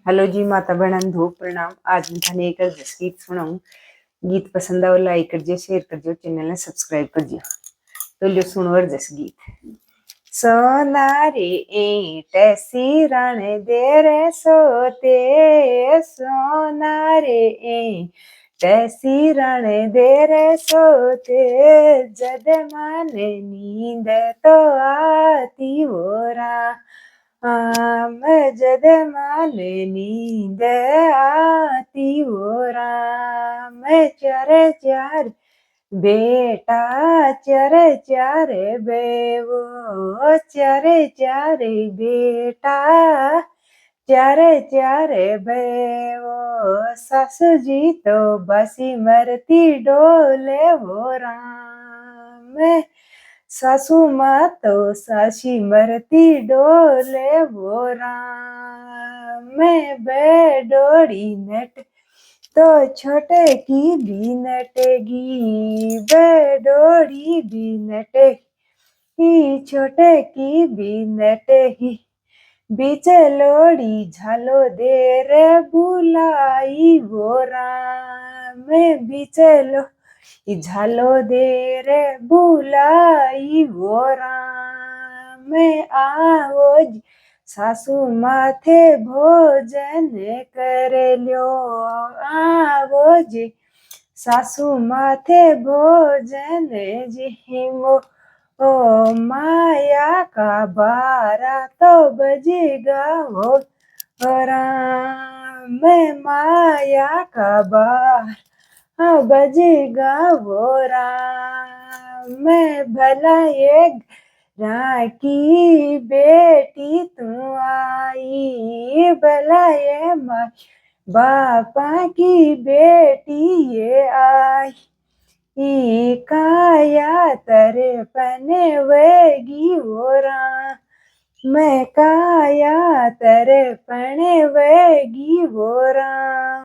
Hello जी माता बहन धो प्रणाम। आज मैं थाने एक जस गीत सुनाऊं। गीत पसंद आओ लाइक कर दियो, शेयर कर दियो, चैनल ने सब्सक्राइब कर दियो। तो लियो सुनो और जस गीत। सोना रे ईंट सिरण दे रे सोते, सोना रे ईंट सिरण दे रे सोते, जद माने नींद तो आती होरा, जद माने नींद आती हो राम। चारे चार बेटा चारे चारे बेवो, चारे चारे बेटा चारे चारे बेवो, सासू जी तो बसी मरती डोले हो राम। सासू माँ तो सासी मरती डोले वो राम। मैं बेडोड़ी नट तो छोटे की भी नटेगी, बेडोड़ी भी नटेगी, छोटे की भी नटेगी। बीच लोड़ी झालो दे रे बुलाई वो राम। बीच लो झालो दे रे बुलाई वो राम। आओ जी सासू माथे भोजन कर ल्यो, आओ जी सासू माथे भोजन जिहिमो, ओ माया का बारा तो बजेगा हो राम। माया का बार बजेगा वो राम। भला एक राकी बेटी तू आई, भला ये माँ बापा की बेटी ये आई, काया तरे पने वेगी वो राम। मैं काया तरे पने वेगी वो राम।